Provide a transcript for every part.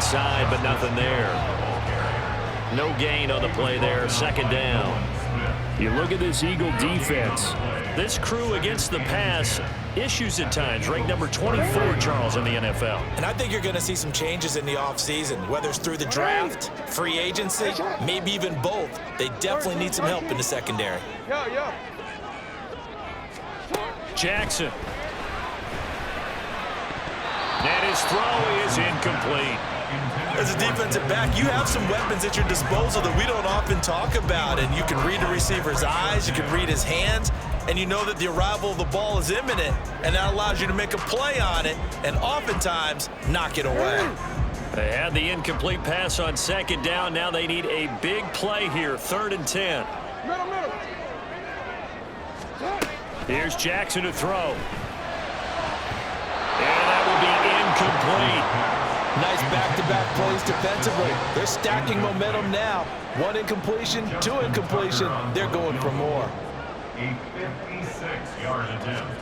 inside, but nothing there. No gain on the play there. Second down. You look at this Eagle defense. This crew against the pass, issues at times. Ranked number 24, Charles, in the NFL. And I think you're going to see some changes in the offseason, whether it's through the draft, free agency, maybe even both. They definitely need some help in the secondary. Jackson. And his throw is incomplete. As a defensive back, you have some weapons at your disposal that we don't often talk about, and you can read the receiver's eyes, you can read his hands, and you know that the arrival of the ball is imminent, and that allows you to make a play on it and oftentimes knock it away. They had the incomplete pass on second down. Now they need a big play here, 3rd and 10. Here's Jackson to throw. And that will be incomplete. Nice back-to-back plays defensively. They're stacking momentum now. 1 incompletion, 2 incompletion. They're going for more. A 56-yard attempt.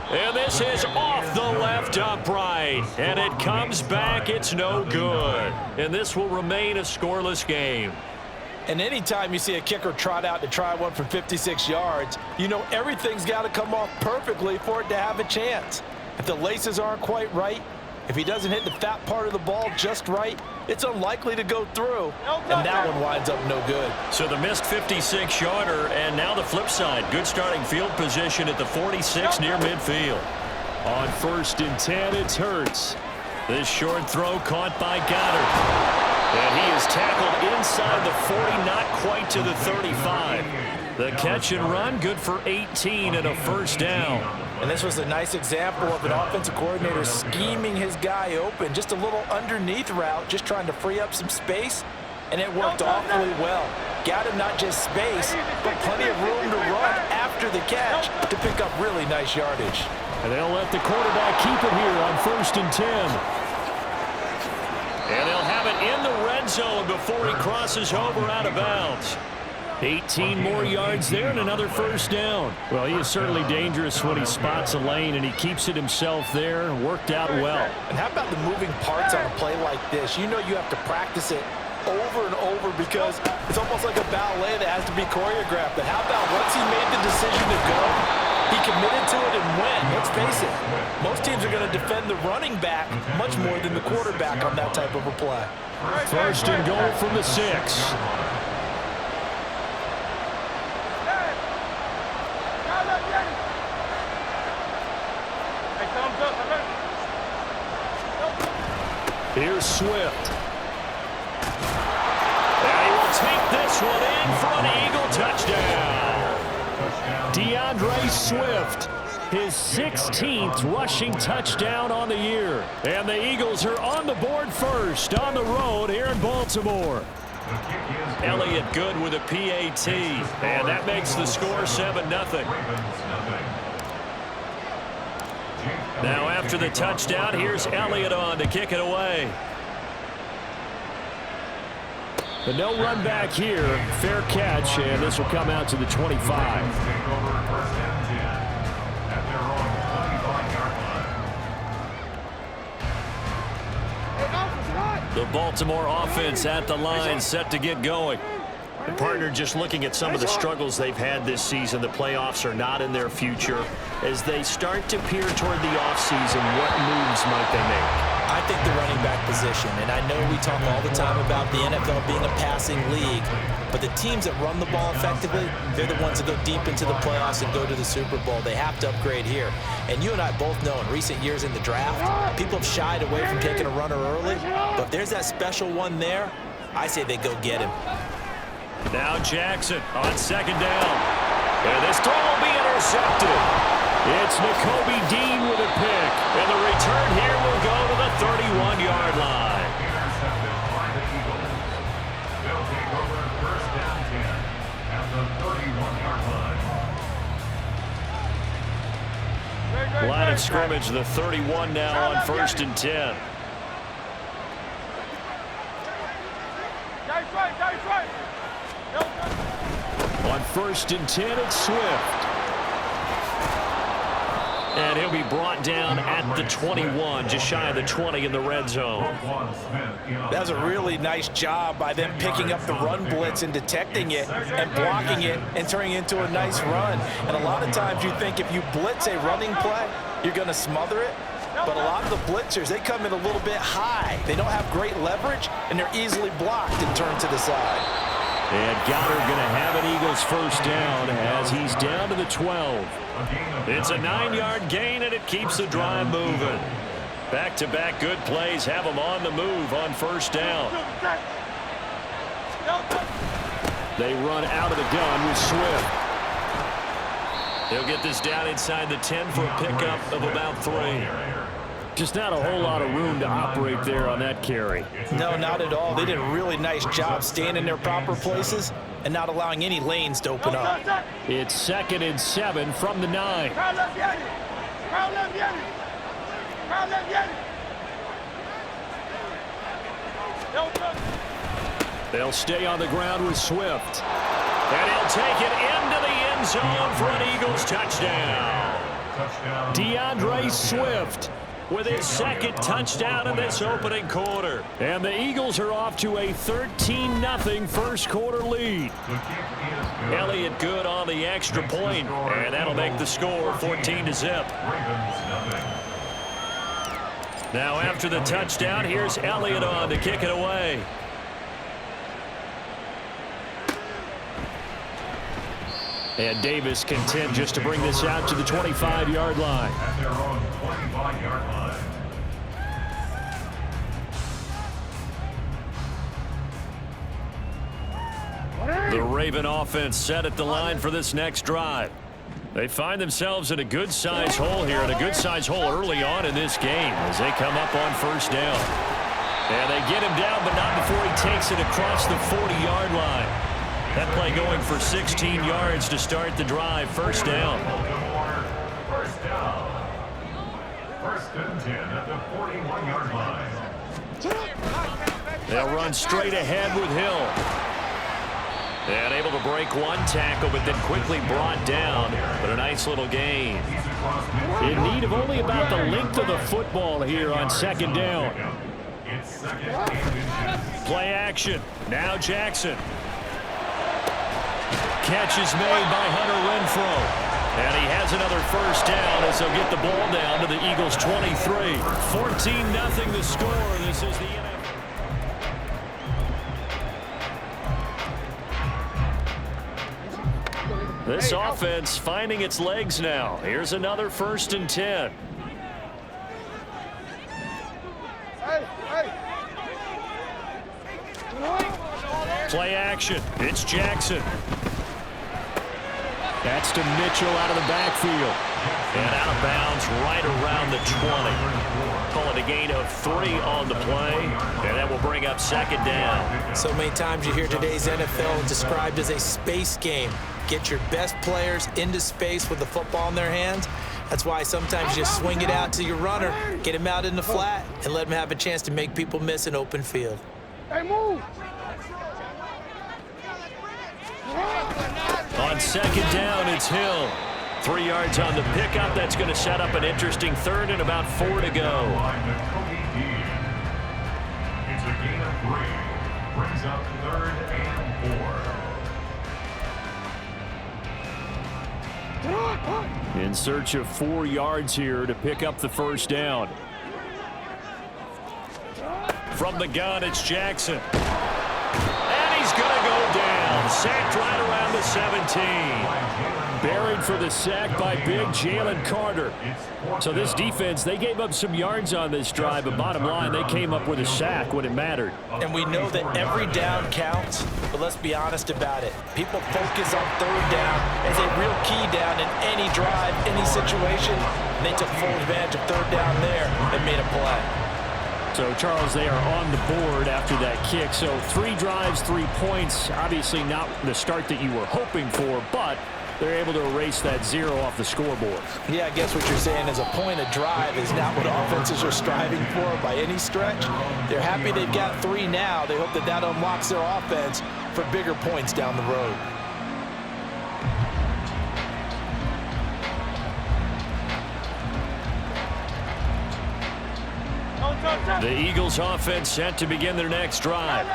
And this is off the left upright. And it comes back. It's no good. And this will remain a scoreless game. And anytime you see a kicker trot out to try one from 56 yards, you know everything's got to come off perfectly for it to have a chance. If the laces aren't quite right, if he doesn't hit the fat part of the ball just right, it's unlikely to go through. And that one winds up no good. So the missed 56-yarder, and now the flip side. Good starting field position at the 46 near midfield. On 1st and 10, it's Hurts. This short throw caught by Goddard. And he is tackled inside the 40, not quite to the 35. The catch and run, good for 18 and a first down. And this was a nice example of an offensive coordinator scheming his guy open. Just a little underneath route, just trying to free up some space, and it worked awfully well. Got him not just space, but plenty of room to run after the catch to pick up really nice yardage. And they'll let the quarterback keep it here on 1st and 10. And they'll have it in the red zone before he crosses over out of bounds. 18 more yards there and another first down. Well, he is certainly dangerous when he spots a lane, and he keeps it himself there. Worked out well. And how about the moving parts on a play like this? You know you have to practice it over and over because it's almost like a ballet that has to be choreographed. But how about once he made the decision to go, he committed to it and went. Let's face it, most teams are going to defend the running back much more than the quarterback on that type of a play. 1st and goal from the 6. Here's Swift. And he will take this one in for an Eagle touchdown. DeAndre Swift, his 16th rushing touchdown on the year. And the Eagles are on the board first on the road here in Baltimore. Elliott good with a PAT. And that makes the score 7-0. Now after the touchdown, here's Elliott on to kick it away. But no run back here. Fair catch, and this will come out to the 25. The Baltimore offense at the line, set to get going. And partner, just looking at some of the struggles they've had this season, the playoffs are not in their future. As they start to peer toward the offseason, what moves might they make? I think the running back position, and I know we talk all the time about the NFL being a passing league, but the teams that run the ball effectively, they're the ones that go deep into the playoffs and go to the Super Bowl. They have to upgrade here. And you and I both know in recent years in the draft, people have shied away from taking a runner early, but if there's that special one there, I say they go get him. Now Jackson on second down. And this throw will be intercepted. It's Nakobe Dean with a pick. And the return here will go to the 31-yard line. Intercepted by the Eagles. They'll take over 1st down 10 at the 31-yard line. Line of scrimmage, the 31 now on 1st and 10. On 1st and 10, it's Swift. And he'll be brought down at the 21, just shy of the 20 in the red zone. That was a really nice job by them picking up the run blitz and detecting it and blocking it and turning it into a nice run. And a lot of times you think if you blitz a running play, you're going to smother it. But a lot of the blitzers, they come in a little bit high. They don't have great leverage, and they're easily blocked and turned to the side. And Goddard going to have an Eagles first down as he's down to the 12. It's a 9-yard gain, and it keeps the drive moving. Back-to-back good plays have them on the move on first down. They run out of the gun with Swift. He'll get this down inside the 10 for a pickup of about 3. Just not a whole lot of room to operate there on that carry. No, not at all. They did a really nice job staying in their proper places and not allowing any lanes to open up. It's 2nd and 7 from the 9. They'll stay on the ground with Swift. And he'll take it into the end zone for an Eagles touchdown. DeAndre Swift with his 2nd touchdown in this opening quarter. And the Eagles are off to a 13-0 first quarter lead. Elliott good on the extra point, and that'll make the score 14-0. Now after the touchdown, here's Elliott on to kick it away. And Davis content just to bring this out to the 25-yard line. At their own 25-yard line. The Raven offense set at the line for this next drive. They find themselves in a good-sized hole here, and a good-sized hole early on in this game as they come up on first down. And they get him down, but not before he takes it across the 40-yard line. That play going for 16 yards to start the drive. First down. First down. 1st and 10 at the 41-yard line. They'll run straight ahead with Hill. And able to break one tackle, but then quickly brought down. But a nice little gain. In need of only about the length of the football here on 2nd down. Play action. Now Jackson. Catch is made by Hunter Renfrow. And he has another first down as they'll get the ball down to the Eagles 23. 14-0 the score. This is the NFL. This offense finding its legs now. Here's another 1st and 10. Play action. It's Jackson. That's to Mitchell out of the backfield. And out of bounds right around the 20. Call it a gain of 3 on the play. And that will bring up 2nd down. So many times you hear today's NFL described as a space game. Get your best players into space with the football in their hands. That's why sometimes you just swing it out to your runner, get him out in the flat, and let him have a chance to make people miss an open field. Hey, move! On 2nd down, it's Hill. 3 yards on the pickup. That's going to set up an interesting 3rd and about 4 to go. It's a gain of 3. Brings up 3rd and 4. In search of 4 yards here to pick up the first down. From the gun, it's Jackson. And he's going to go down. Sacked right around the 17. Buried for the sack by big Jalen Carter. So this defense, they gave up some yards on this drive, but bottom line, they came up with a sack when it mattered. And we know that every down counts, but let's be honest about it. People focus on 3rd down as a real key down in any drive, any situation. And they took full advantage of 3rd down there and made a play. So, Charles, they are on the board after that kick. So 3 drives, 3 points. Obviously not the start that you were hoping for, but they're able to erase that 0 off the scoreboard. Yeah, I guess what you're saying is a point of drive is not what offenses are striving for by any stretch. They're happy they've got 3 now. They hope that that unlocks their offense for bigger points down the road. The Eagles offense set to begin their next drive.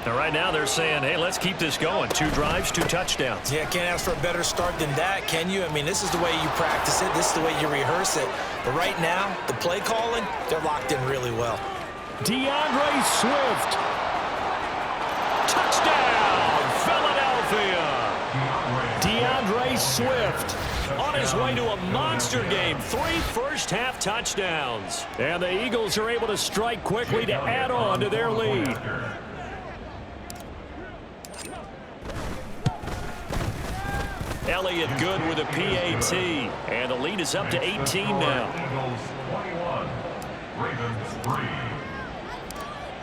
Now, right now they're saying, hey, let's keep this going. 2 drives, 2 touchdowns. Yeah, can't ask for a better start than that, can you? I mean, this is the way you practice it. This is the way you rehearse it. But right now, the play calling, they're locked in really well. DeAndre Swift. Touchdown, Philadelphia. DeAndre Swift on his way to a monster game. 3 first-half touchdowns. And the Eagles are able to strike quickly to add on to their lead. Elliott good with a PAT. And the lead is up to 18 now.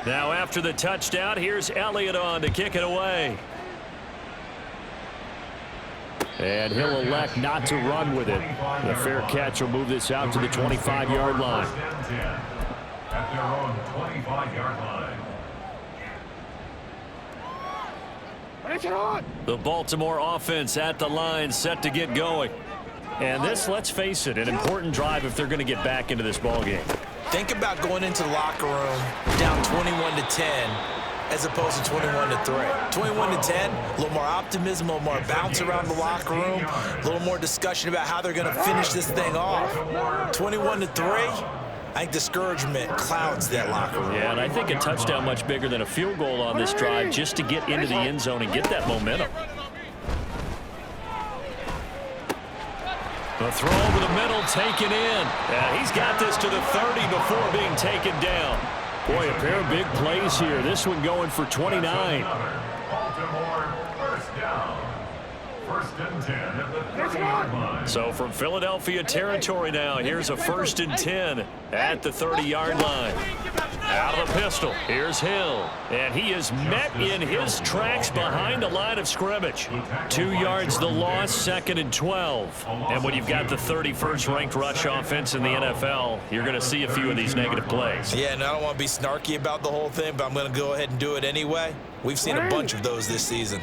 Now after the touchdown, here's Elliott on to kick it away. And he'll elect not to run with it. The fair catch will move this out to the 25-yard line. At their own 25-yard line. The Baltimore offense at the line, set to get going. And this, let's face it, an important drive if they're going to get back into this ballgame. Think about going into the locker room down 21-10 as opposed to 21-3. 21-10, a little more optimism, a little more bounce around the locker room, a little more discussion about how they're going to finish this thing off. 21-3, I think discouragement clouds that locker room. Yeah, and I think a touchdown much bigger than a field goal on this drive just to get into the end zone and get that momentum. The throw over the middle, taken in. And he's got this to the 30 before being taken down. Boy, a pair of big plays here. This one going for 29. Baltimore first down. First and 10 at the 30-yard line. So from Philadelphia territory now, here's a 1st and 10 at the 30-yard line. Out of the pistol, here's Hill. And he is met in his tracks behind the line of scrimmage. 2 yards the loss, 2nd and 12. And when you've got the 31st ranked rush offense in the NFL, you're going to see a few of these negative plays. Yeah, and I don't want to be snarky about the whole thing, but I'm going to go ahead and do it anyway. We've seen a bunch of those this season.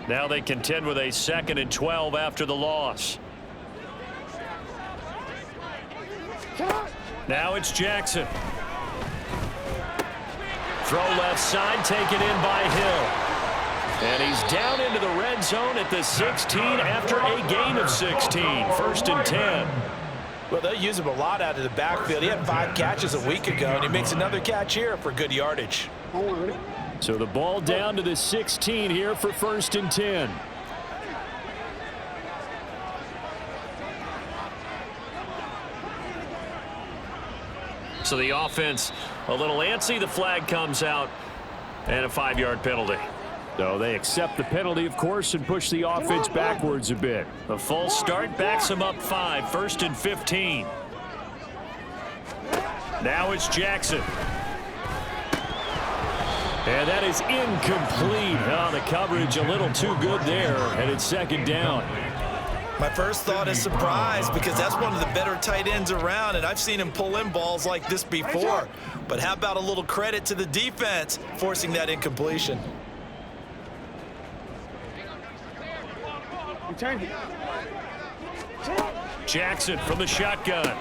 Now they contend with a 2nd and 12 after the loss. Now it's Jackson. Throw left side, taken in by Hill. And he's down into the red zone at the 16 after a gain of 16. 1st and 10. Well, they'll use him a lot out of the backfield. He had 5 catches a week ago, and he makes another catch here for good yardage. So the ball down to the 16 here for 1st and 10. So the offense a little antsy. The flag comes out and a 5-yard penalty. So they accept the penalty, of course, and push the offense backwards a bit. A false start backs them up 5. 1st and 15. Now it's Jackson. And that is incomplete. Oh, the coverage a little too good there, and it's 2nd down. My first thought is surprise, because that's one of the better tight ends around, and I've seen him pull in balls like this before. But how about a little credit to the defense forcing that incompletion? Jackson from the shotgun.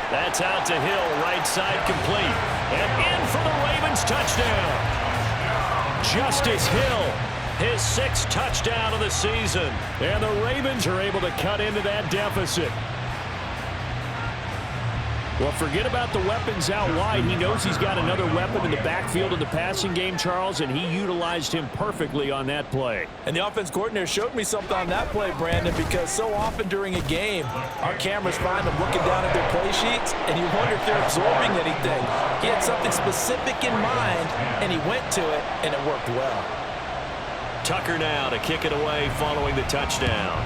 That's out to Hill, right side complete. And in for the Ravens touchdown. Justice Hill, his 6th touchdown of the season. And the Ravens are able to cut into that deficit. Well, forget about the weapons out wide. He knows he's got another weapon in the backfield in the passing game, Charles, and he utilized him perfectly on that play. And the offense coordinator showed me something on that play, Brandon, because so often during a game, our cameras find them looking down at their play sheets, and you wonder if they're absorbing anything. He had something specific in mind, and he went to it, and it worked well. Tucker now to kick it away following the touchdown.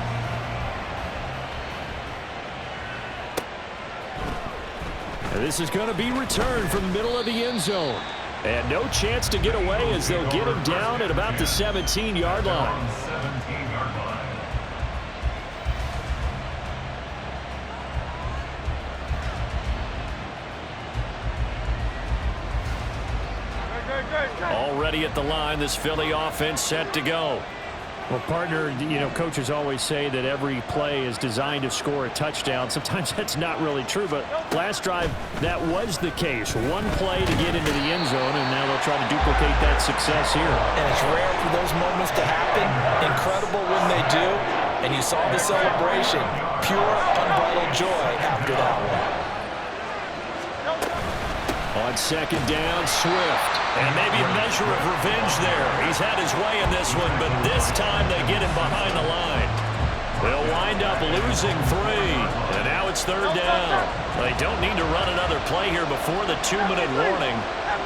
And this is going to be returned from the middle of the end zone. And no chance to get away as they'll get him down at about the 17-yard line. 17-yard line. Already at the line, this Philly offense set to go. Well, partner, you know, coaches always say that every play is designed to score a touchdown. Sometimes that's not really true, but last drive, that was the case. One play to get into the end zone, and now they'll try to duplicate that success here. And it's rare for those moments to happen. Incredible when they do. And you saw the celebration. Pure, unbridled joy after that one. On second down, Swift. And maybe a measure of revenge there. He's had his way in this one, but this time they get him behind the line. They'll wind up losing 3. And now it's third down. They don't need to run another play here before the 2-minute warning.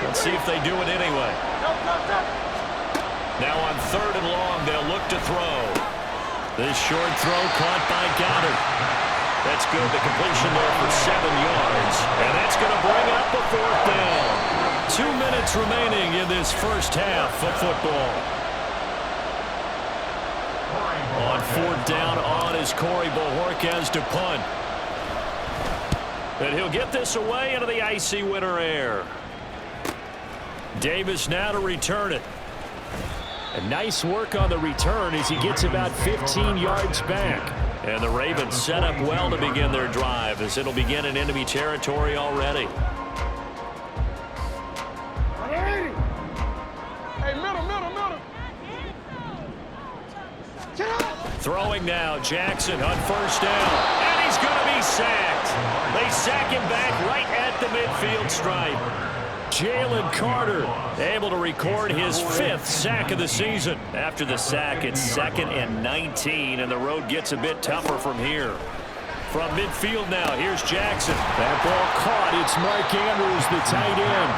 Let's see if they do it anyway. Now on third and long, they'll look to throw. This short throw caught by Goddard. That's good. The completion there for 7 yards. And that's going to bring up the fourth down. 2 minutes remaining in this first half of football. On fourth down, on is Corey Bojorquez to punt. And he'll get this away into the icy winter air. Davis now to return it. And nice work on the return as he gets about 15 yards back. And the Ravens set up well to begin their drive as it'll begin in enemy territory already. Hey, middle. Throwing now, Jackson on first down. And he's going to be sacked. They sack him back right at the midfield stripe. Jalen Carter able to record his 5th sack of the season. After the sack, it's 2nd and 19, and the road gets a bit tougher from here. From midfield now, here's Jackson. That ball caught. It's Mark Andrews, the tight end.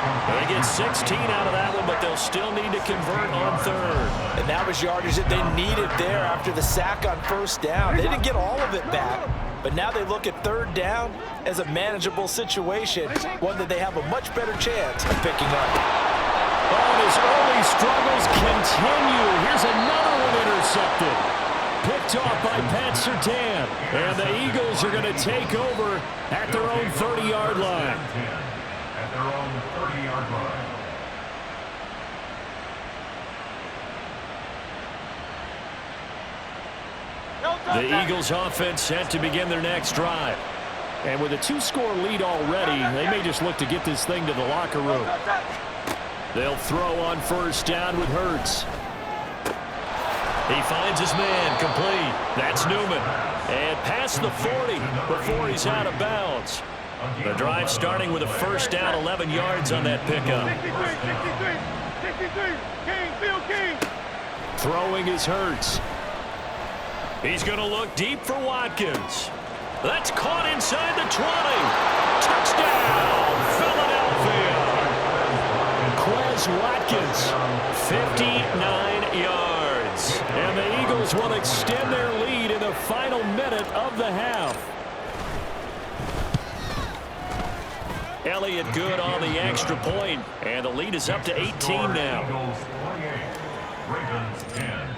They get 16 out of that one, but they'll still need to convert on third. And that was yardage that they needed there after the sack on first down. They didn't get all of it back, but now they look at third down as a manageable situation, one that they have a much better chance of picking up. Oh, his early struggles continue. Here's another one intercepted. Picked off by Pat Surtain. And the Eagles are going to take over at their own 30-yard line. At their own 30-yard line. The Eagles offense set to begin their next drive. And with a 2-score lead already, they may just look to get this thing to the locker room. They'll throw on first down with Hurts. He finds his man complete. That's Newman. And past the 40 before he's out of bounds. The drive starting with a first down, 11 yards on that pickup. Throwing is Hurts. He's going to look deep for Watkins. That's caught inside the 20. Touchdown, Philadelphia. Quez Watkins, 59 yards. and the Eagles will extend their lead in the final minute of the half. Elliott good on the extra point, and the lead is up to 18 now. Eagles 28, Ravens 10.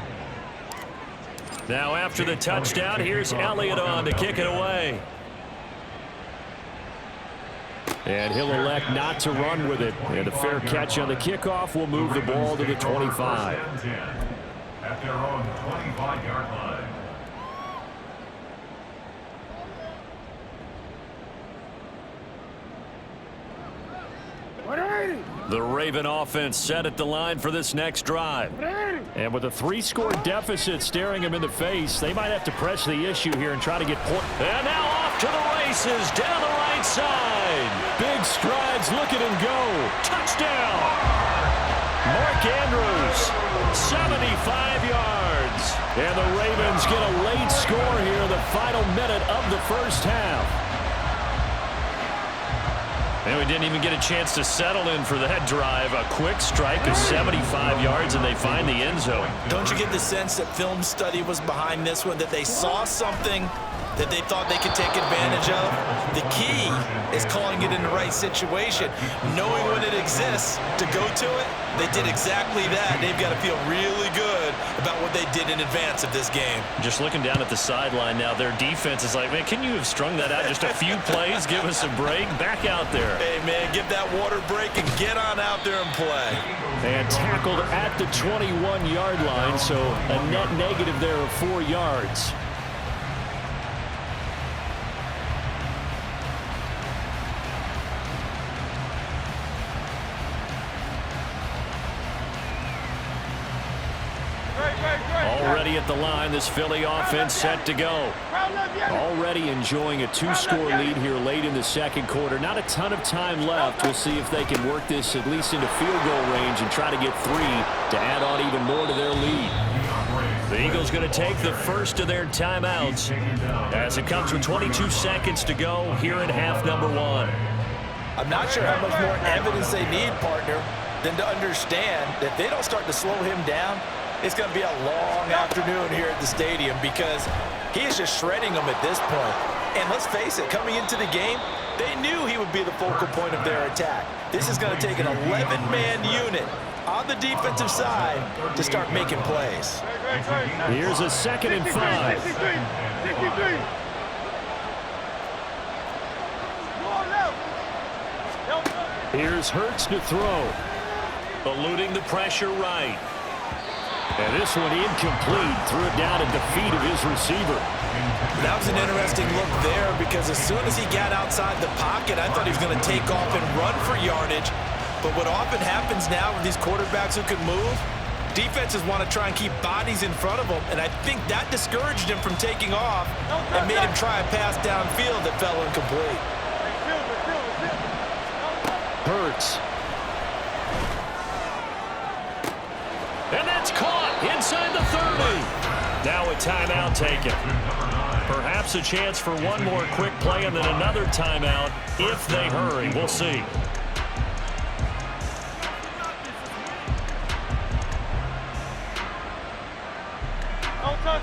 Now after the touchdown, here's Elliott on to kick it away. And he'll elect not to run with it. And a fair catch on the kickoff will move the ball to the 25. At their own 25-yard line. The Raven offense set at the line for this next drive. And with a 3-score deficit staring him in the face, they might have to press the issue here and try to get points. And now off to the races down the right side. Big strides, look at him go. Touchdown. Mark Andrews, 75 yards. And the Ravens get a late score here in the final minute of the first half. And we didn't even get a chance to settle in for that drive. A quick strike of 75 yards, and they find the end zone. Don't you get the sense that film study was behind this one, that they saw something that they thought they could take advantage of. The key is calling it in the right situation, knowing when it exists to go to it. They did exactly that. They've got to feel really good about what they did in advance of this game. Just looking down at the sideline now, their defense is like, man, can you have strung that out just a few plays? Give us a break. Back out there. Hey, man, give that water break and get on out there and play. And tackled at the 21-yard line, so a net negative there of 4 yards. Already at the line, this Philly offense set to go. Already enjoying a 2-score lead here late in the second quarter. Not a ton of time left. We'll see if they can work this at least into field goal range and try to get 3 to add on even more to their lead. The Eagles going to take the first of their timeouts as it comes with 22 seconds to go here in half number 1. I'm not sure how much more evidence they need, partner, than to understand that if they don't start to slow him down, it's going to be a long afternoon here at the stadium because he is just shredding them at this point. And let's face it, coming into the game, they knew he would be the focal point of their attack. This is going to take an 11-man unit on the defensive side to start making plays. Here's a 2nd and 5. Here's Hurts to throw. Eluding the pressure right. And this one incomplete. Threw it down at the feet of his receiver. That was an interesting look there because as soon as he got outside the pocket, I thought he was going to take off and run for yardage. But what often happens now with these quarterbacks who can move, defenses want to try and keep bodies in front of them, and I think that discouraged him from taking off and made him try a pass downfield that fell incomplete. Hurts. And that's caught inside the 30. Now a timeout taken. Perhaps a chance for one more quick play and then another timeout if they hurry. We'll see.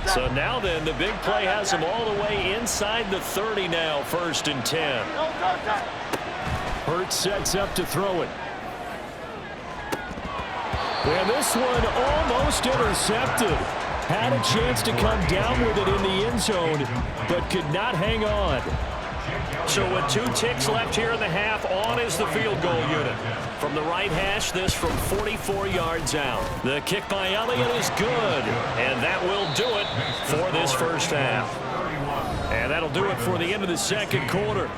So now then, the big play has them all the way inside the 30 now, 1st and 10. Hurts sets up to throw it. And this one almost intercepted. Had a chance to come down with it in the end zone, but could not hang on. So with 2 ticks left here in the half, on is the field goal unit. From the right hash, this from 44 yards out. The kick by Elliott is good, and that will do it for this first half. And that'll do it for the end of the second quarter.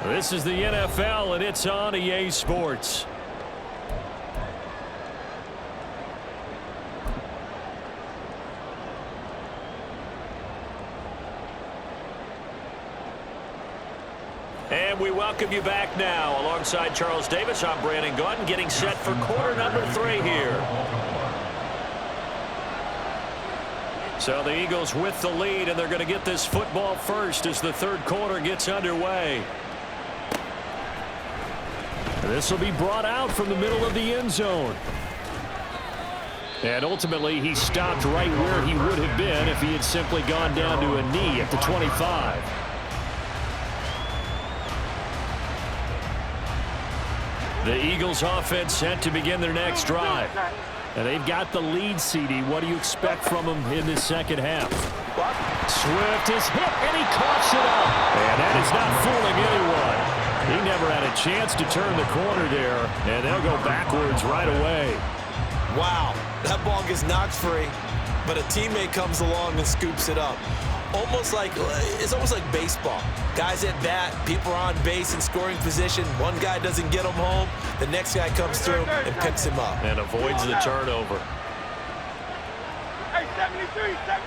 This is the NFL, and it's on EA Sports. And we welcome you back now. Alongside Charles Davis, I'm Brandon Gaudin, getting set for quarter number 3 here. So the Eagles with the lead, and they're going to get this football first as the third quarter gets underway. This will be brought out from the middle of the end zone. And ultimately, he stopped right where he would have been if he had simply gone down to a knee at the 25. The Eagles offense set to begin their next drive. And they've got the lead, CD. What do you expect from them in this second half? Swift is hit, and he coughs it up. And that is not fooling anyone. He never had a chance to turn the corner there, and they'll go backwards right away. Wow, that ball gets knocked free, but a teammate comes along and scoops it up. It's almost like baseball. Guys at bat, people are on base in scoring position. One guy doesn't get him home. The next guy comes through and picks him up. And avoids the turnover. Hey, 73, 70.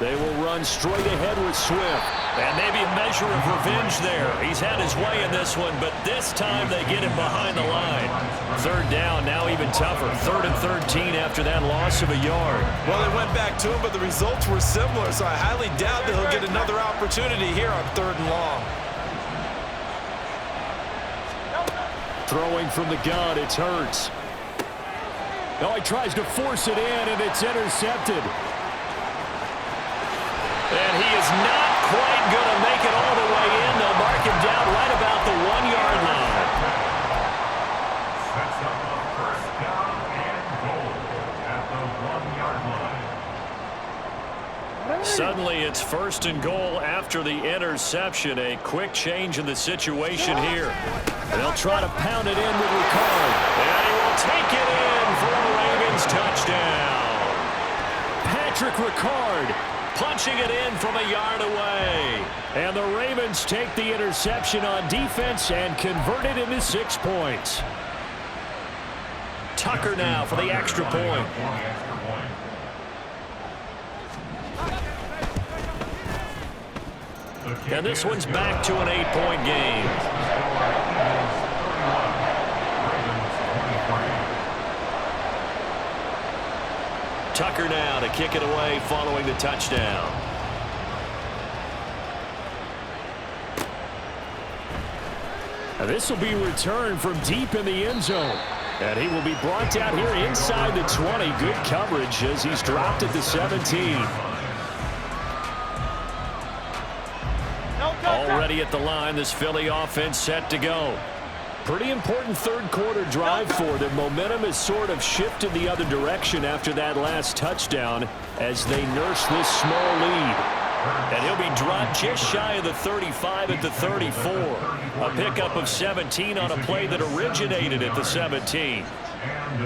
They will run straight ahead with Swift. And maybe a measure of revenge there. He's had his way in this one, but this time they get him behind the line. Third down, now even tougher. 3rd and 13 after that loss of a yard. Well, they went back to him, but the results were similar, so I highly doubt that he'll get another opportunity here on 3rd and long. Throwing from the gun, it's Hurts. Oh, he tries to force it in, and it's intercepted. And he is not quite going to make it all the way in. They'll mark him down right about the 1-yard line. Sets up a first down and goal at the 1-yard line. Suddenly it's first and goal after the interception. A quick change in the situation here. They'll try to pound it in with Ricard. And he will take it in for a Ravens touchdown. Patrick Ricard punching it in from a yard away. And the Ravens take the interception on defense and convert it into 6 points. Tucker now for the extra point. And this one's back to an 8-point game. Tucker now to kick it away following the touchdown. And this will be returned from deep in the end zone. And he will be brought down here inside the 20. Good coverage as he's dropped at the 17. Already at the line, this Philly offense set to go. Pretty important third-quarter drive for them. Momentum has sort of shifted the other direction after that last touchdown as they nurse this small lead. And he'll be dropped just shy of the 35 at the 34. A pickup of 17 on a play that originated at the 17.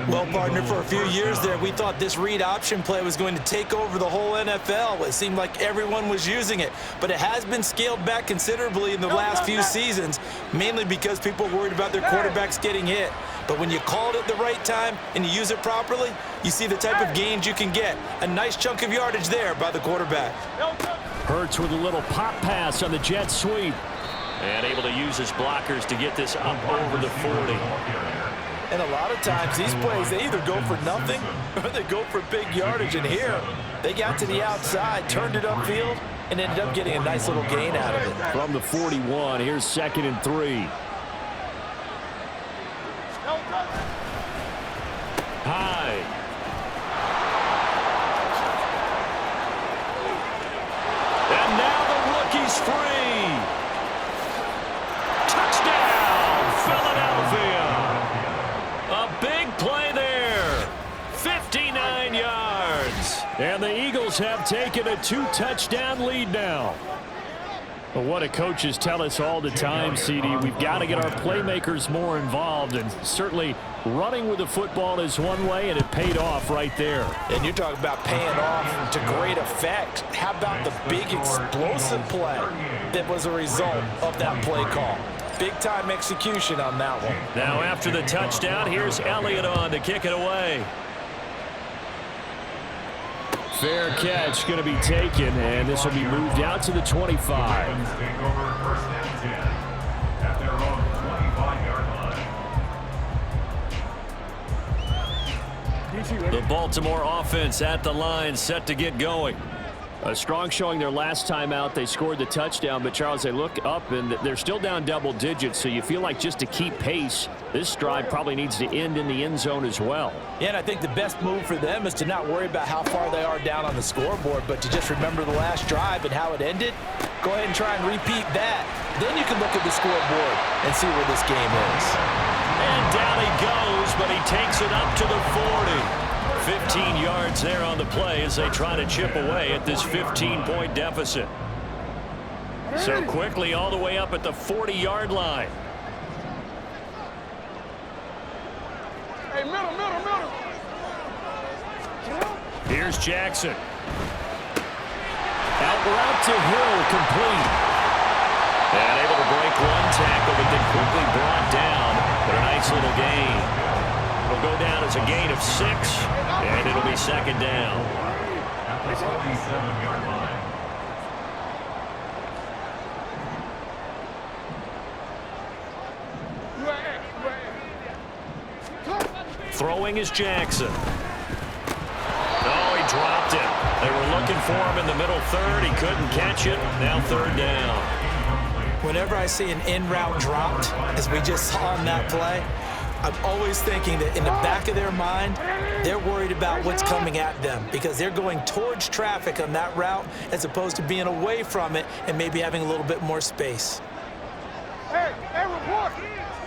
Well, partner, for a few years there, we thought this read option play was going to take over the whole NFL. It seemed like everyone was using it, but it has been scaled back considerably in the last few seasons, mainly because people are worried about their quarterbacks getting hit. But when you call it at the right time and you use it properly, you see the type of gains you can get. A nice chunk of yardage there by the quarterback. Hurts with a little pop pass on the jet sweep. And able to use his blockers to get this up over the 40. And a lot of times these plays, they either go for nothing or they go for big yardage. And here, they got to the outside, turned it upfield, and ended up getting a nice little gain out of it. From the 41, here's 2nd and 3. High. And now the rookie's free. Touchdown, Philadelphia. A big play there. 59 yards. And the Eagles have taken a 2-touchdown lead now. But what do coaches tell us all the time, CD? We've got to get our playmakers more involved, and certainly running with the football is one way, and it paid off right there. And you're talking about paying off to great effect. How about the big explosive play that was a result of that play call? Big-time execution on that one. Now after the touchdown, here's Elliott on to kick it away. Fair catch going to be taken, and this will be moved out to the 25. Take over first and 10 at their own 25-yard line. The Baltimore offense at the line, set to get going. A strong showing their last time out. They scored the touchdown, but Charles, they look up and they're still down double digits, so you feel like just to keep pace, this drive probably needs to end in the end zone as well. Yeah, and I think the best move for them is to not worry about how far they are down on the scoreboard, but to just remember the last drive and how it ended. Go ahead and try and repeat that. Then you can look at the scoreboard and see where this game is. And down he goes, but he takes it up to the 40. 15 yards there on the play as they try to chip away at this 15-point deficit. So quickly all the way up at the 40-yard line. Hey, middle. Here's Jackson. Out route to Hill, complete. And able to break one tackle, but then quickly brought down. But a nice little gain. It'll go down as a gain of 6, and it'll be 2nd down. At the 77-yard line. Throwing is Jackson. Oh, he dropped it. They were looking for him in the middle third. He couldn't catch it. Now 3rd down. Whenever I see an in-route dropped, as we just saw on that play, I'm always thinking that in the back of their mind, they're worried about what's coming at them because they're going towards traffic on that route as opposed to being away from it and maybe having a little bit more space. Hey, report!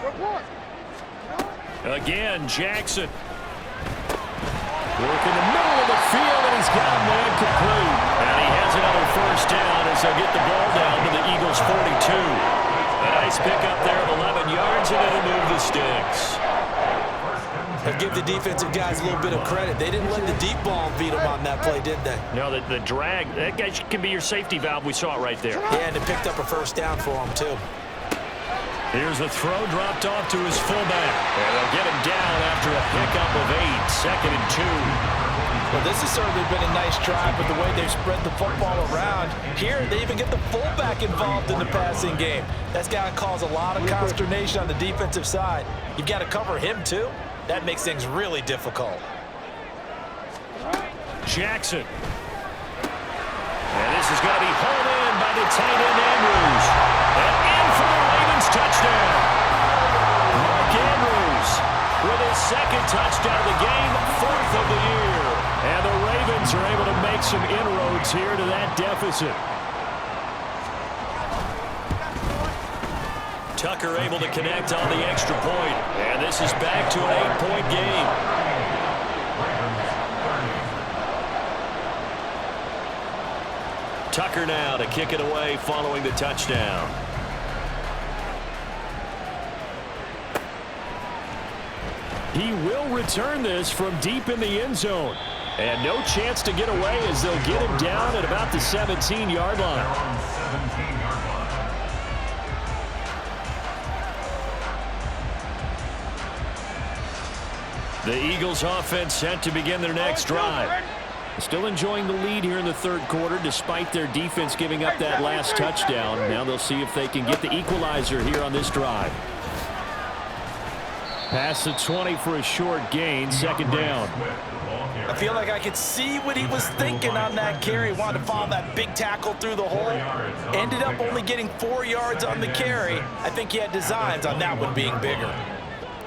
Report! Again, Jackson. Work in the middle of the field, and he's got him incomplete. And he has another first down as they'll get the ball down to the Eagles' 42. A nice pickup there of 11 yards, and it'll move the sticks. I'll give the defensive guys a little bit of credit. They didn't let the deep ball beat them on that play, did they? No, the drag, that guy can be your safety valve. We saw it right there. Yeah, and it picked up a first down for them, too. Here's a throw dropped off to his fullback. And they'll get him down after a pickup of 8, 2nd and 2. Well, this has certainly been a nice drive with the way they've spread the football around. Here, they even get the fullback involved in the passing game. That's got to cause a lot of consternation on the defensive side. You've got to cover him, too. That makes things really difficult. Jackson. And this is going to be hauled in by the tight end, Andrews. And in for the Ravens touchdown. Mark Andrews with his 2nd touchdown of the game, 4th of the year. And the Ravens are able to make some inroads here to that deficit. Tucker able to connect on the extra point. And this is back to an 8-point game. Tucker now to kick it away following the touchdown. He will return this from deep in the end zone. And no chance to get away as they'll get him down at about the 17-yard line. The Eagles offense set to begin their next drive. Still enjoying the lead here in the 3rd quarter despite their defense giving up that last touchdown. Now they'll see if they can get the equalizer here on this drive. Past the 20 for a short gain, 2nd down. I feel like I could see what he was thinking on that carry. Wanted to follow that big tackle through the hole. Ended up only getting 4 yards on the carry. I think he had designs on that one being bigger.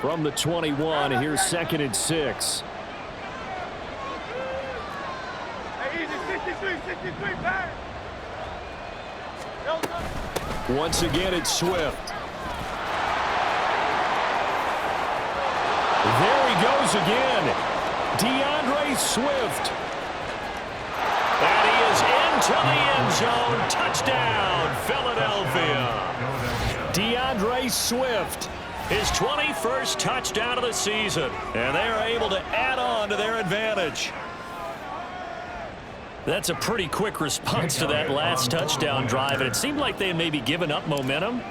From the 21, here's 2nd and 6. Once again, it's Swift. There he goes again. DeAndre Swift. And he is into the end zone. Touchdown, Philadelphia. DeAndre Swift. His 21st touchdown of the season. And they are able to add on to their advantage. That's a pretty quick response to that last touchdown drive. And it seemed like they had maybe given up momentum.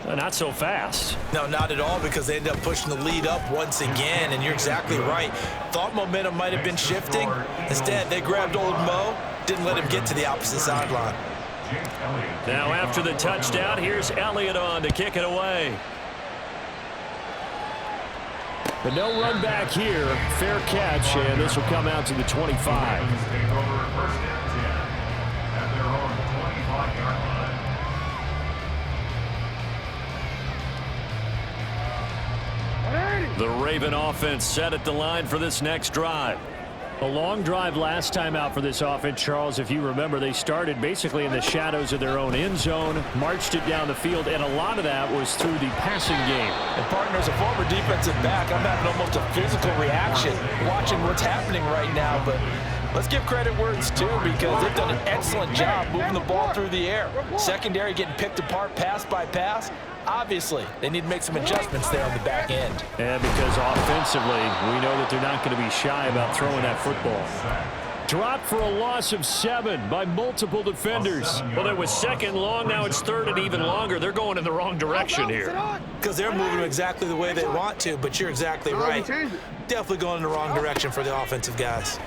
Not so fast. No, not at all, because they ended up pushing the lead up once again, and you're exactly right. Thought momentum might have been shifting. Instead, they grabbed old Mo, didn't let him get to the opposite sideline. Now after the touchdown, here's Elliott on to kick it away. But no run back here. Fair catch, and this will come out to the 25. The Raven offense set at the line for this next drive. A long drive last time out for this offense, Charles. If you remember, they started basically in the shadows of their own end zone, marched it down the field, and a lot of that was through the passing game. And partner, as a former defensive back, I'm having almost a physical reaction watching what's happening right now. But let's give credit where it's due, because they've done an excellent job moving the ball through the air. Secondary getting picked apart pass by pass. Obviously, they need to make some adjustments there on the back end. And because offensively, we know that they're not going to be shy about throwing that football. Dropped for a loss of 7 by multiple defenders. Well, it was 2nd long. Now it's 3rd and even longer. They're going in the wrong direction here. Because they're moving exactly the way they want to, but you're exactly right. Definitely going in the wrong direction for the offensive guys.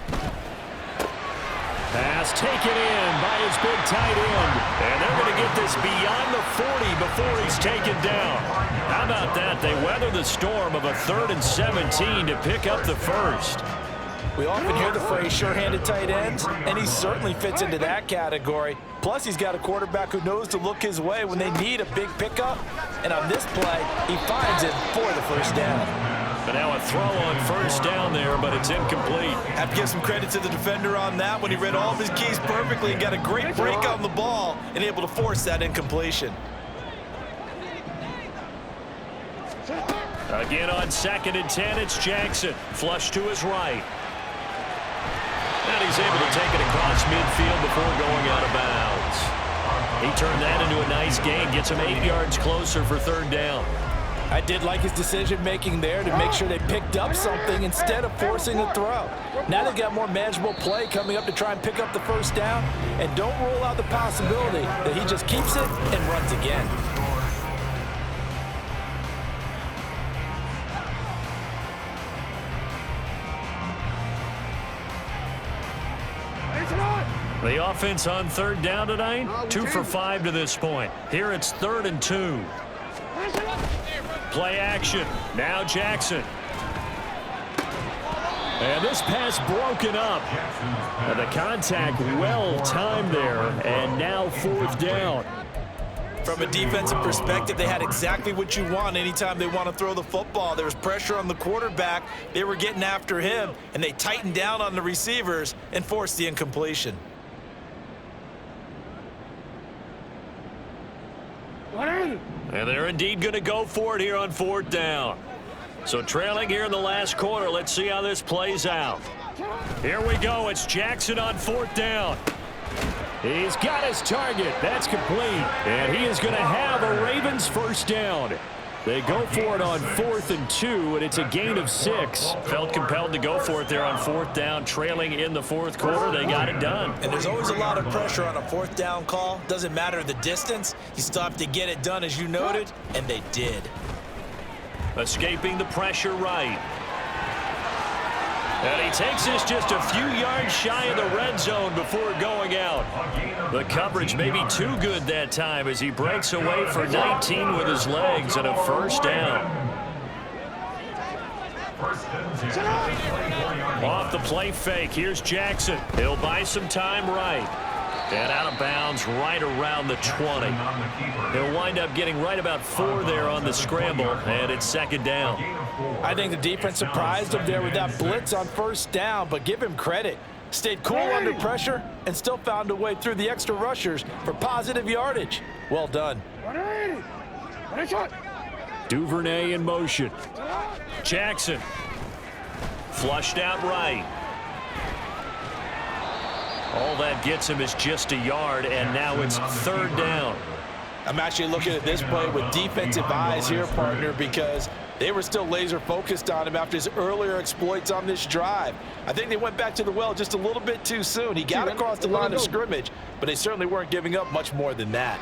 Pass taken in by his big tight end. And they're going to get this beyond the 40 before he's taken down. How about that? They weather the storm of a 3rd and 17 to pick up the first. We often hear the phrase sure-handed tight ends, and he certainly fits into that category. Plus, he's got a quarterback who knows to look his way when they need a big pickup. And on this play, he finds it for the first down. But now a throw on first down there, but it's incomplete. Have to give some credit to the defender on that when he read all of his keys perfectly and got a great break on the ball and able to force that incompletion. Again on 2nd and 10, it's Jackson. Flush to his right. And he's able to take it across midfield before going out of bounds. He turned that into a nice gain, gets him 8 yards closer for 3rd down. I did like his decision-making there to make sure they picked up something instead of forcing a throw. Now they've got more manageable play coming up to try and pick up the 1st down, and don't rule out the possibility that he just keeps it and runs again. The offense on 3rd down tonight, 2 for 5 to this point. Here it's 3rd and 2. Play action. Now Jackson. And this pass broken up. And the contact well timed there. And now 4th down. From a defensive perspective, they had exactly what you want anytime they want to throw the football. There was pressure on the quarterback. They were getting after him, and they tightened down on the receivers and forced the incompletion. And they're indeed going to go for it here on 4th down. So trailing here in the last quarter. Let's see how this plays out. Here we go. It's Jackson on 4th down. He's got his target. That's complete. And he is going to have a Ravens 1st down. They go for it on 4th and 2, and it's a gain of 6. Felt compelled to go for it there on 4th down, trailing in the 4th quarter. They got it done. And there's always a lot of pressure on a 4th down call. Doesn't matter the distance. You still have to get it done, as you noted, and they did. Escaping the pressure right. And he takes this just a few yards shy of the red zone before going out. The coverage may be too good that time as he breaks away for 19 with his legs and a 1st down. Off the play fake, here's Jackson. He'll buy some time right. And out of bounds right around the 20. He'll wind up getting right about 4 there on the scramble, and it's 2nd down. I think the defense surprised him there with that blitz on 1st down, but give him credit. Stayed cool under pressure and still found a way through the extra rushers for positive yardage. Well done. Duvernay in motion. Jackson. Flushed out right. All that gets him is just a yard, and now it's 3rd down. I'm actually looking at this play with defensive eyes here, partner, because they were still laser focused on him after his earlier exploits on this drive. I think they went back to the well just a little bit too soon. He got across the line of scrimmage, but they certainly weren't giving up much more than that.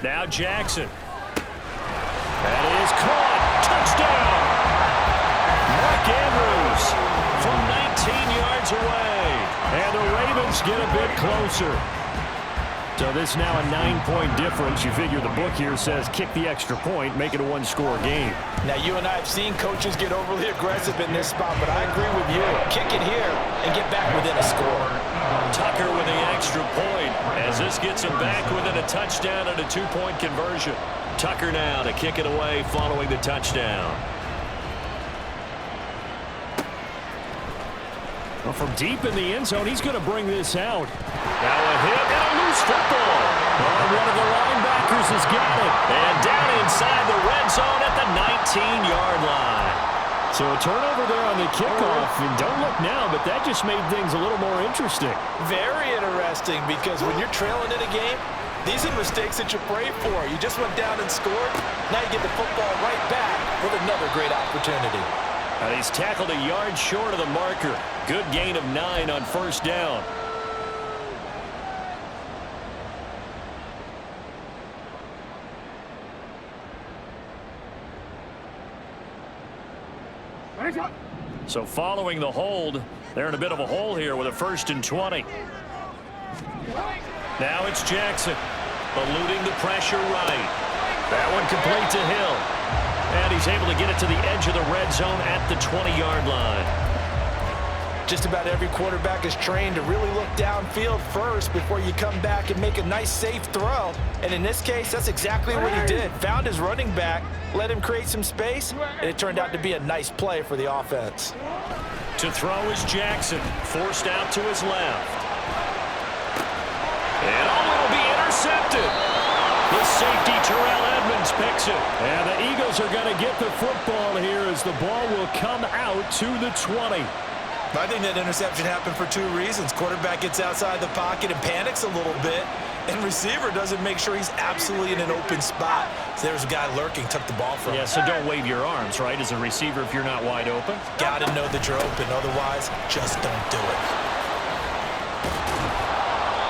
Now Jackson. That is caught. Touchdown. Mark Andrews from 19 yards away. And the Ravens get a bit closer. So this now a 9-point difference. You figure the book here says kick the extra point, make it a 1-score game. Now, you and I have seen coaches get overly aggressive in this spot, but I agree with you. Kick it here and get back within a score. Tucker with the extra point as this gets him back within a touchdown and a 2-point conversion. Tucker now to kick it away following the touchdown. Well, from deep in the end zone, he's going to bring this out. Now a hit and a loose football. And one of the linebackers has got it. And down inside the red zone at the 19-yard line. So a turnover there on the kickoff. And don't look now, but that just made things a little more interesting. Very interesting, because when you're trailing in a game, these are mistakes that you pray for. You just went down and scored. Now you get the football right back with another great opportunity. And he's tackled a yard short of the marker. Good gain of 9 on 1st down. So following the hold, they're in a bit of a hole here with a 1st and 20. Now it's Jackson, eluding the pressure right. That one complete to Hill. And he's able to get it to the edge of the red zone at the 20-yard line. Just about every quarterback is trained to really look downfield first before you come back and make a nice, safe throw. And in this case, that's exactly what he did. Found his running back, let him create some space, and it turned out to be a nice play for the offense. To throw is Jackson, forced out to his left. And will be intercepted. The safety, Terrell Edmonds, picks it. And the Eagles are going to get the football here as the ball will come out to the 20. I think that interception happened for two reasons. Quarterback gets outside the pocket and panics a little bit, and receiver doesn't make sure he's absolutely in an open spot. So there's a guy lurking, took the ball from him. Yeah, so don't wave your arms, right, as a receiver if you're not wide open. Got to know that you're open. Otherwise, just don't do it.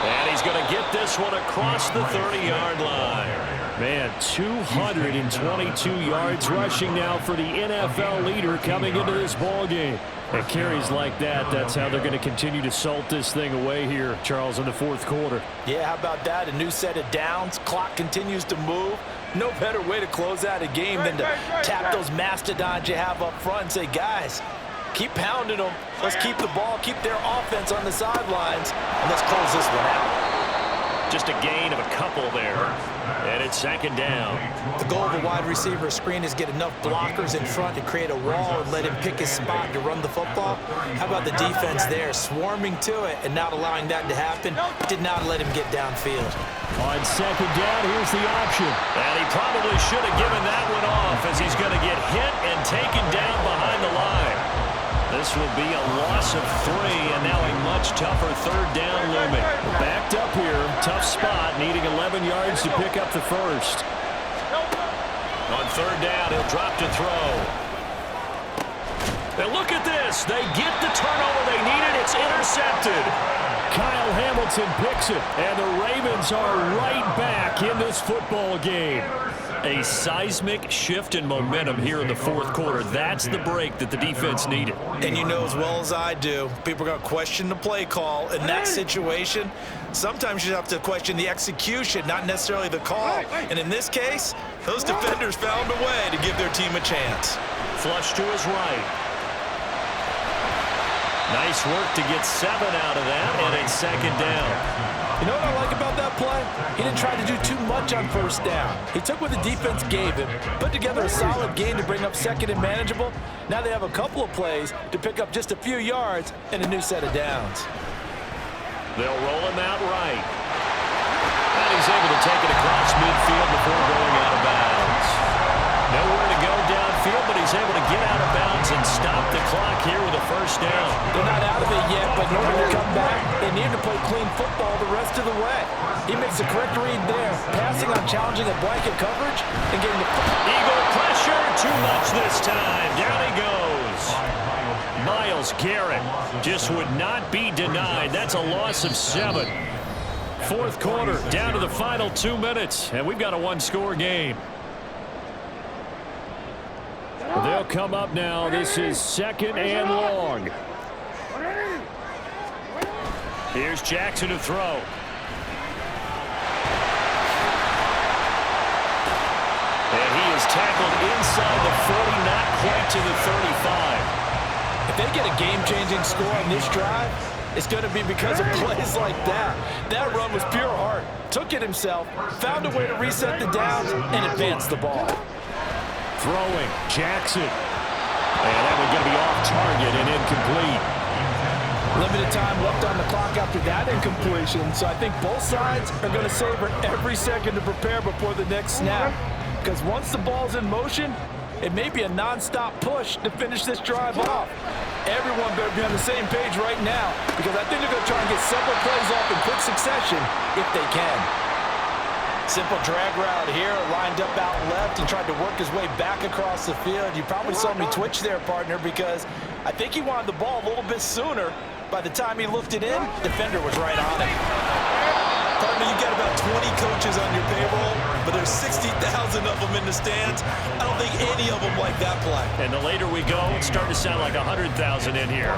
And he's going to get this one across the 30-yard line. Man, 222 yards rushing now for the NFL leader coming into this ball game. And carries like that, that's how they're going to continue to salt this thing away here, Charles, in the fourth quarter. Yeah, how about that? A new set of downs. Clock continues to move. No better way to close out a game than to tap those mastodons you have up front and say, guys, keep pounding them. Let's keep the ball, keep their offense on the sidelines, and let's close this one out. Just a gain of a couple there, and it's second down. The goal of a wide receiver screen is get enough blockers in front to create a wall and let him pick his spot to run the football. How about the defense there, swarming to it and not allowing that to happen? Did not let him get downfield. On second down, here's the option. And he probably should have given that one off as he's going to get hit and taken down behind the line. This will be a loss of 3, and now a much tougher third down looming. Backed up here, tough spot, needing 11 yards to pick up the first. On third down, he'll drop to throw. And look at this. They get the turnover they needed. It's intercepted. Kyle Hamilton picks it, and the Ravens are right back in this football game. A seismic shift in momentum here in the fourth quarter. That's the break that the defense needed. And you know as well as I do, people are going to question the play call. In that situation, sometimes you have to question the execution, not necessarily the call. And in this case, those defenders found a way to give their team a chance. Flush to his right. Nice work to get 7 out of that, and it's second down. You know what I like about that play? He didn't try to do too much on first down. He took what the defense gave him, put together a solid game to bring up second and manageable. Now they have a couple of plays to pick up just a few yards and a new set of downs. They'll roll him out right. And he's able to take it across midfield before going out of bounds. Nowhere to go downfield, but he's able to get out of bounds and stop the clock here with a first down. They're not out of it yet, but in order to come back, they need to play clean football the rest of the way. He makes the correct read there, passing on challenging a blanket coverage and getting the Eagle pressure, too much this time. Down he goes. Myles Garrett just would not be denied. That's a loss of 7. Fourth quarter, down to the final 2 minutes, and we've got a one-score game. They'll come up now. This is second and long. Here's Jackson to throw. And he is tackled inside the 40, not quite to the 35. If they get a game-changing score on this drive, it's going to be because of plays like that. That run was pure heart. Took it himself, found a way to reset the downs, and advance the ball. Throwing, Jackson. And that one's going to be off target and incomplete. Limited time left on the clock after that incompletion, so I think both sides are going to savor every second to prepare before the next snap. Because once the ball's in motion, it may be a non-stop push to finish this drive off. Everyone better be on the same page right now, because I think they're going to try and get several plays off in quick succession if they can. Simple drag route here, lined up out left and tried to work his way back across the field. You probably saw me twitch there, partner, because I think he wanted the ball a little bit sooner. By the time he looked it in, defender was right on it. Partner, you got about 20 coaches on your payroll, but there's 60,000 of them in the stands. I don't think any of them like that play. And the later we go, it's starting to sound like 100,000 in here.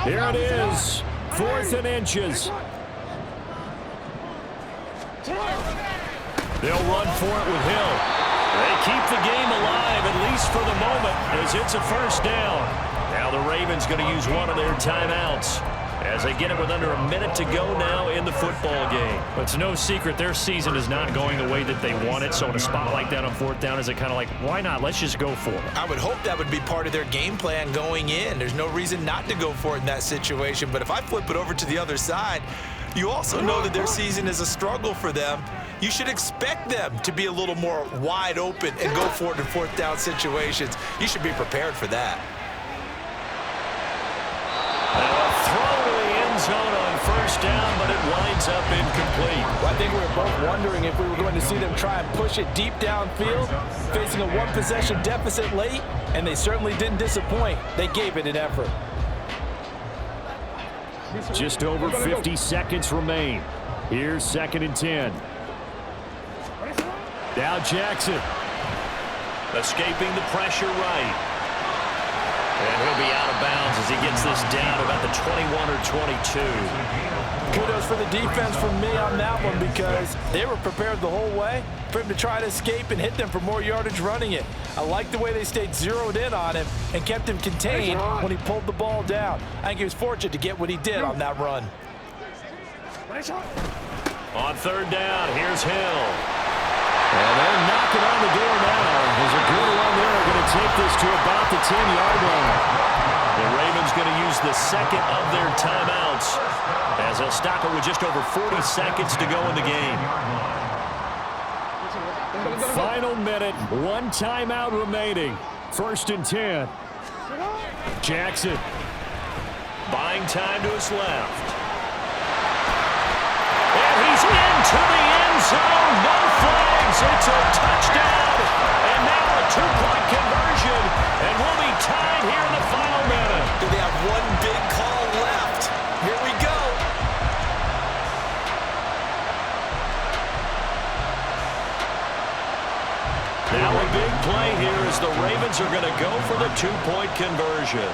Here it is, 4th and inches. They'll run for it with Hill. They keep the game alive, at least for the moment, as it's a first down. Now the Ravens going to use one of their timeouts as they get it with under a minute to go now in the football game. But it's no secret their season is not going the way that they want it. So in a spot like that on fourth down, is it kind of like, why not? Let's just go for it. I would hope that would be part of their game plan going in. There's no reason not to go for it in that situation. But if I flip it over to the other side, you also know that their season is a struggle for them. You should expect them to be a little more wide open and go for it in fourth down situations. You should be prepared for that. Throw to the end zone on first down, but it winds up incomplete. Well, I think we were both wondering if we were going to see them try and push it deep downfield, facing a one-possession deficit late, and they certainly didn't disappoint. They gave it an effort. Just over 50 seconds remain. Here's 2nd and 10. Now Jackson. Escaping the pressure right. And he'll be out of bounds as he gets this down about the 21 or 22. Kudos for the defense from me on that one because they were prepared the whole way for him to try to escape and hit them for more yardage running it. I like the way they stayed zeroed in on him and kept him contained when he pulled the ball down. I think he was fortunate to get what he did on that run. On third down, here's Hill. And they're knocking on the door now. There's a good run there. They're going to take this to about the 10-yard line. The Ravens going to use the second of their timeouts as they'll stop it with just over 40 seconds to go in the game. Final minute, one timeout remaining. 1st and 10. Jackson. Buying time to his left. And he's into the end zone. No flags. It's a touchdown. And now a two-point conversion. And we'll be tied here in the final minute. Do they have one big call left? Here we go. Now a big play here as the Ravens are going to go for the two-point conversion.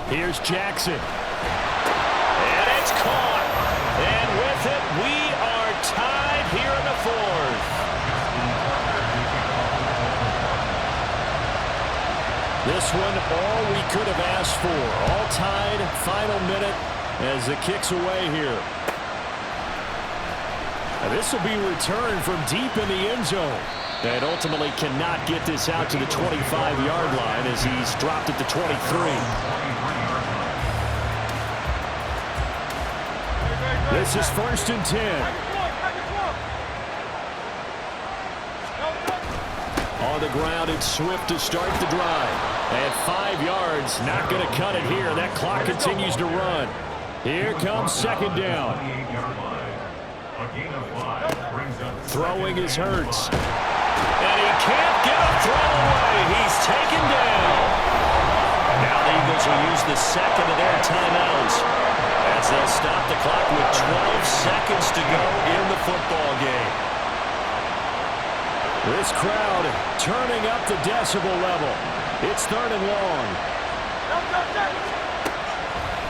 Here's Jackson. And it's caught. And with it, we are tied here in the fourth. This one, all we could have asked for. All tied, final minute as it kicks away here. Now this will be returned from deep in the end zone. And ultimately cannot get this out to the 25-yard line as he's dropped at the 23. This is 1st and 10. On the ground, it's Swift to start the drive. And 5 yards, not going to cut it here. That clock continues to run. Here comes 2nd down. Throwing is Hurts. And he can't get a throw away. He's taken down. Now the Eagles will use the second of their timeouts as they'll stop the clock with 12 seconds to go in the football game. This crowd turning up the decibel level. It's 3rd and long.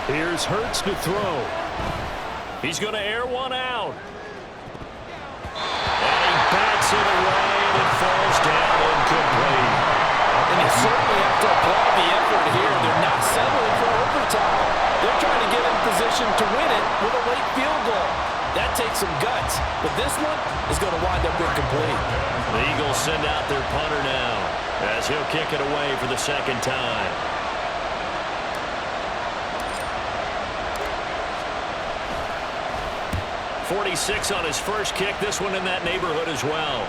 Here's Hurts to throw. He's going to air one out. And he bats it away, and it falls down incomplete. And you certainly have to applaud the effort here. They're not settling for overtime. They're trying to get in position to win it with a late field goal. That takes some guts, but this one is going to wind up incomplete. The Eagles send out their punter now as he'll kick it away for the second time. .46 on his first kick. This one in that neighborhood as well.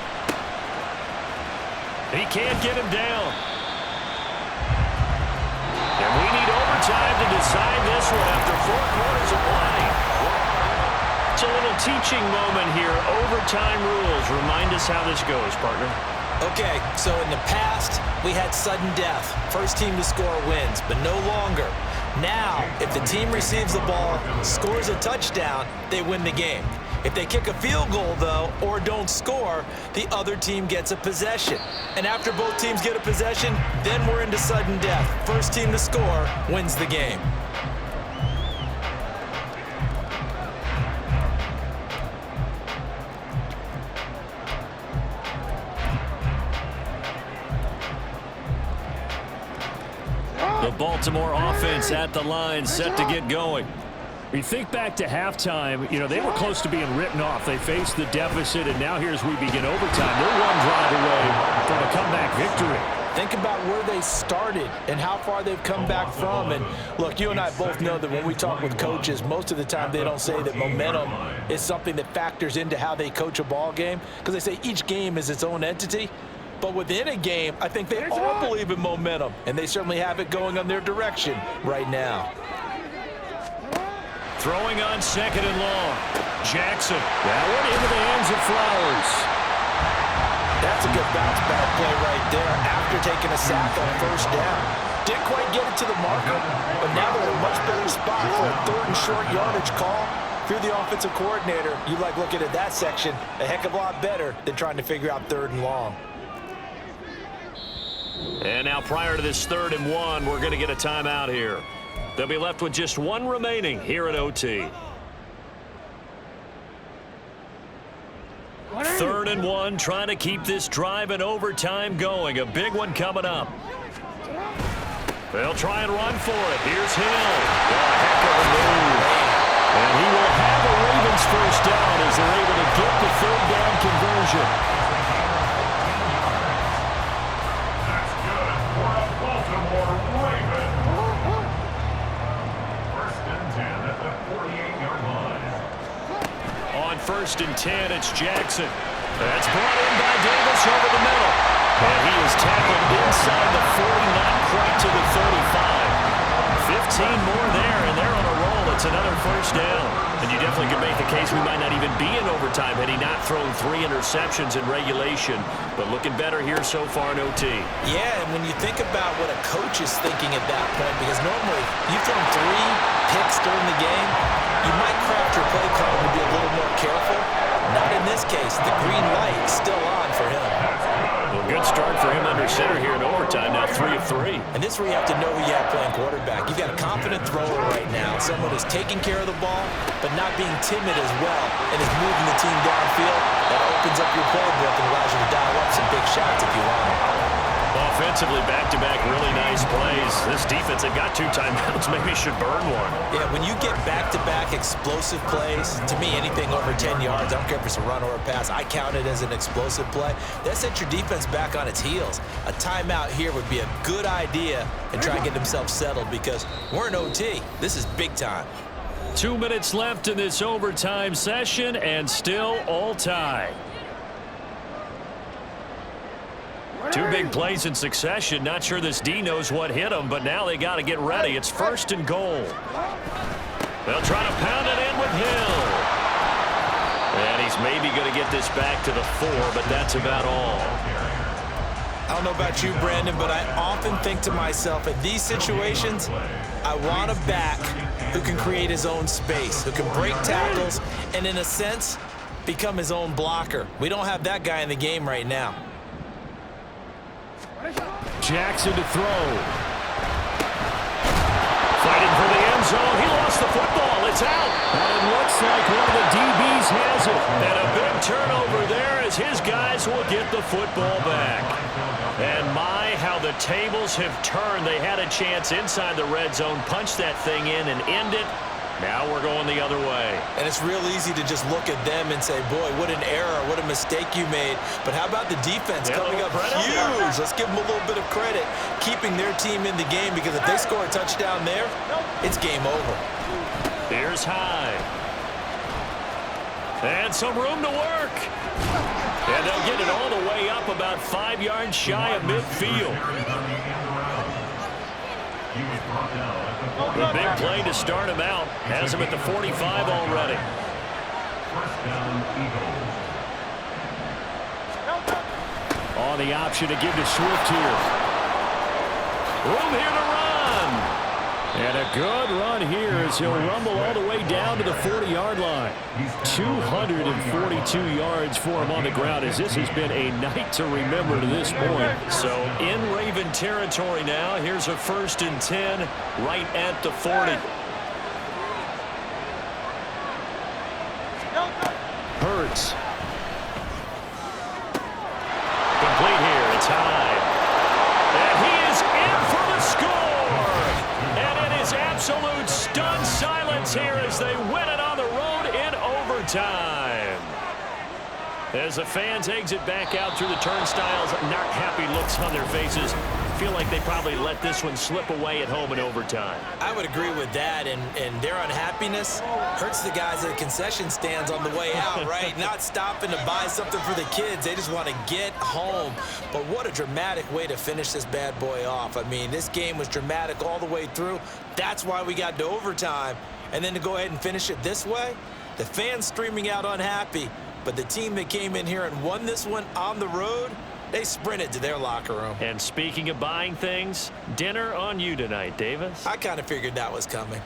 He can't get him down. And we need overtime to decide this one after 4 quarters of play. It's a little teaching moment here. Overtime rules. Remind us how this goes, partner. Okay, so in the past, we had sudden death. First team to score wins, but no longer. Now, if the team receives the ball, scores a touchdown, they win the game. If they kick a field goal, though, or don't score, the other team gets a possession. And after both teams get a possession, then we're into sudden death. First team to score wins the game. The Baltimore offense at the line, set to get going. You think back to halftime, you know, they were close to being written off. They faced the deficit, and now here's we begin overtime. They're one drive away from a comeback victory. Think about where they started and how far they've come back from. And look, you and I both know that when we talk with coaches, most of the time they don't say that momentum is something that factors into how they coach a ball game, because they say each game is its own entity. But within a game, I think they all believe in momentum, and they certainly have it going on their direction right now. Throwing on second and long. Jackson. That one into the hands of Flowers. That's a good bounce back play right there after taking a sack on first down. Didn't quite get it to the marker, but now they're in a much better spot for a third and short yardage call. If you're the offensive coordinator, you like looking at that section a heck of a lot better than trying to figure out third and long. And now prior to this 3rd and 1, we're going to get a timeout here. They'll be left with just one remaining here at OT. 3rd and 1, trying to keep this drive in overtime going. A big one coming up. They'll try and run for it. Here's Hill. A heck of a move. And he will have a Ravens first down as they're able to get the 3rd down conversion. That's good for a Baltimore Raven. First and 10 at the 48-yard line. On 1st and 10, it's Jackson. That's brought in by Davis over the middle. And he is tackled inside the 40, not quite to the 35. 15 more there, and they're on a roll. It's another first down. And you definitely could make the case we might not even be in overtime had he not thrown 3 interceptions in regulation. But looking better here so far in OT. Yeah, and when you think about what a coach is thinking at that point, because normally you've thrown 3 picks during the game, you might craft your play call to be a little more careful. Not in this case. The green light is still on for him. Well, good start for him under center here in overtime. Now 3 of 3. And this is where you have to know who you have playing quarterback. You've got a confident thrower right now, someone who's taking care of the ball, but not being timid as well, and is moving the team downfield. That opens up your playbook and allows you to dial up some big shots if you want them. Offensively, back-to-back really nice plays. This defense, they've got 2 timeouts. Maybe should burn one. Yeah, when you get back-to-back explosive plays, to me, anything over 10 yards, I don't care if it's a run or a pass, I count it as an explosive play. That sets your defense back on its heels. A timeout here would be a good idea and try and get themselves settled because we're in OT. This is big time. 2 minutes left in this overtime session and still all tied. 2 big plays in succession. Not sure this D knows what hit him, but now they got to get ready. It's 1st and goal. They'll try to pound it in with Hill. And he's maybe going to get this back to the 4, but that's about all. I don't know about you, Brandon, but I often think to myself, in these situations, I want a back who can create his own space, who can break tackles, and in a sense, become his own blocker. We don't have that guy in the game right now. Jackson to throw. Fighting for the end zone. He lost the football. It's out. And it looks like one of the DBs has it. And a big turnover there as his guys will get the football back. And my, how the tables have turned. They had a chance inside the red zone, punch that thing in and end it. Now we're going the other way. And it's real easy to just look at them and say, boy, what an error, what a mistake you made. But how about the defense coming up huge? Let's give them a little bit of credit, keeping their team in the game, because if they score a touchdown there, it's game over. Here's Hyde. And some room to work. And they'll get it all the way up about 5 yards shy of midfield. The big play to start him out has him at the 45 already. On the option to give to Swift here. Room here to run. And a good run here as he'll rumble all the way down to the 40-yard line. 242 yards for him on the ground, as this has been a night to remember to this point. So in Raven territory now. Here's a 1st and 10 right at the 40. Hurts. Complete here. It's Hyde. And he is in for the score. As the fans exit back out through the turnstiles, not happy looks on their faces. Feel like they probably let this one slip away at home in overtime. I would agree with that, and their unhappiness hurts the guys at the concession stands on the way out, right? Not stopping to buy something for the kids. They just want to get home. But what a dramatic way to finish this bad boy off. I mean, this game was dramatic all the way through. That's why we got to overtime. And then to go ahead and finish it this way, the fans streaming out unhappy. But the team that came in here and won this one on the road, they sprinted to their locker room. And speaking of buying things, dinner on you tonight, Davis. I kind of figured that was coming.